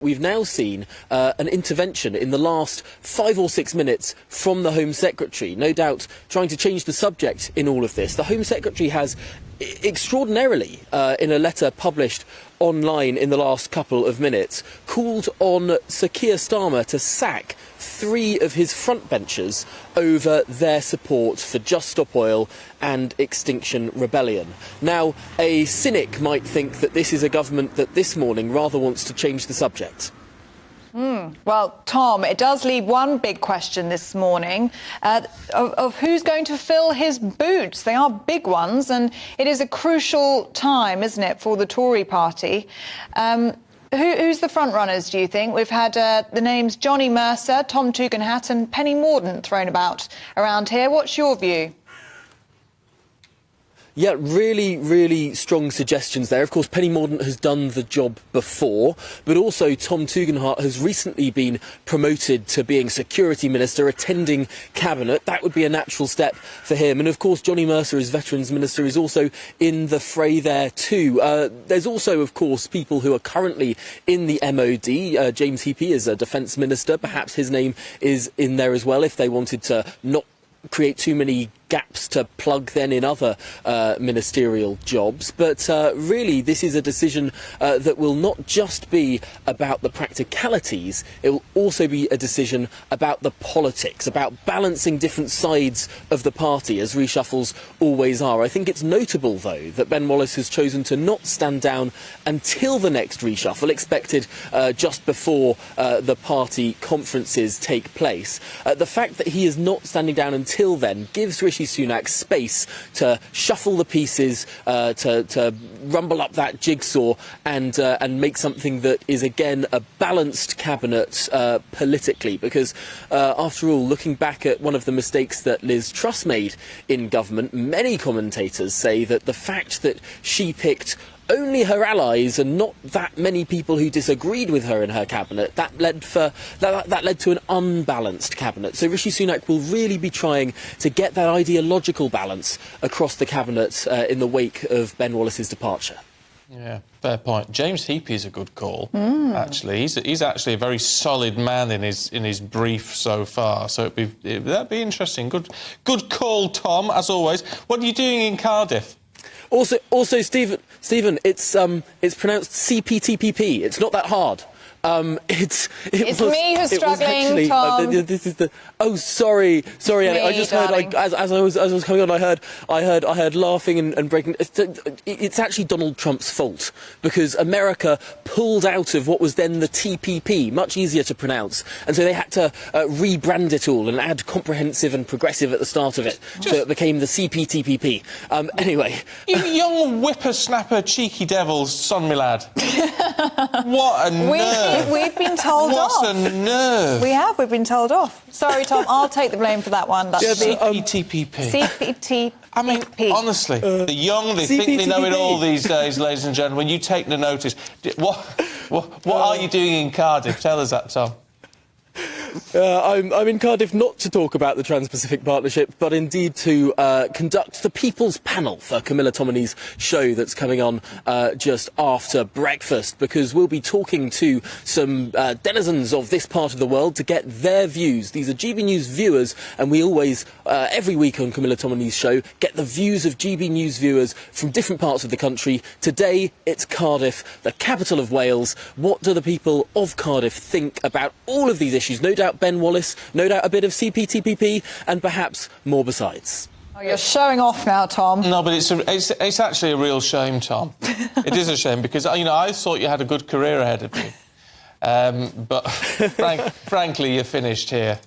We've now seen an intervention in the last 5 or 6 minutes from the Home Secretary, no doubt trying to change the subject in all of this. The Home Secretary has extraordinarily, in a letter published online in the last couple of minutes, called on Sir Keir Starmer to sack 3 of his frontbenchers over their support for Just Stop Oil and Extinction Rebellion. Now, a cynic might think that this is a government that this morning rather wants to change the subject. Well, Tom, it does leave one big question this morning of who's going to fill his boots. They are big ones, and it is a crucial time, isn't it, for the Tory party. Who's the front runners, do you think? We've had the names Johnny Mercer, Tom Tugendhat and Penny Mordaunt thrown about around here. What's your view? Yeah, really strong suggestions there. Of course, Penny Mordaunt has done the job before, but also Tom Tugendhat has recently been promoted to being Security Minister, attending Cabinet. That would be a natural step for him. And of course, Johnny Mercer, as Veterans Minister, is also in the fray there too. There's also, of course, people who are currently in the MOD. James Heappey is a Defence Minister. Perhaps his name is in there as well if they wanted to not create too many gaps to plug then in other ministerial jobs. But really, this is a decision that will not just be about the practicalities, it will also be a decision about the politics, about balancing different sides of the party, as reshuffles always are. I think it's notable, though, that Ben Wallace has chosen to not stand down until the next reshuffle, expected just before the party conferences take place. The fact that he is not standing down until then gives Rishi Sunak space to shuffle the pieces, to rumble up that jigsaw and make something that is again a balanced cabinet politically. Because after all, looking back at one of the mistakes that Liz Truss made in government, many commentators say that the fact that she picked only her allies and not that many people who disagreed with her in her cabinet, that led to an unbalanced cabinet. So Rishi Sunak will really be trying to get that ideological balance across the cabinet in the wake of Ben Wallace's departure. Yeah, fair point. James Heappey is a good call, actually. He's actually a very solid man in his brief so far, so that'd be interesting. Good call, Tom, as always. What are you doing in Cardiff? Also, Stephen, it's pronounced CPTPP. It's not that hard. It's me who's struggling, Tom. This is the. Oh, sorry, Annie. I just heard, as I was coming on, I heard laughing and breaking. It's actually Donald Trump's fault because America pulled out of what was then the TPP, much easier to pronounce, and so they had to rebrand it all and add comprehensive and progressive at the start of it, so it became the CPTPP. Anyway, you young whippersnapper, cheeky devils, son me lad. What a nerve! We've been told off. What a nerve! We've been told off. Sorry, Tom, I'll take the blame for that one. That's CPTPP. CPTPP. I mean, honestly, the young, they think they know it all these days, ladies and gentlemen. You take no notice. What are you doing in Cardiff? Tell us that, Tom. I'm in Cardiff not to talk about the Trans-Pacific Partnership, but indeed to conduct the People's Panel for Camilla Tominey's show that's coming on just after breakfast, because we'll be talking to some denizens of this part of the world to get their views. These are GB News viewers, and we always, every week on Camilla Tominey's show, get the views of GB News viewers from different parts of the country. Today, it's Cardiff, the capital of Wales. What do the people of Cardiff think about all of these issues? No doubt Ben Wallace, no doubt a bit of CPTPP, and perhaps more besides. Oh, you're showing off now, Tom. No, but it's actually a real shame, Tom. It is a shame because, you know, I thought you had a good career ahead of you. But frankly, you're finished here.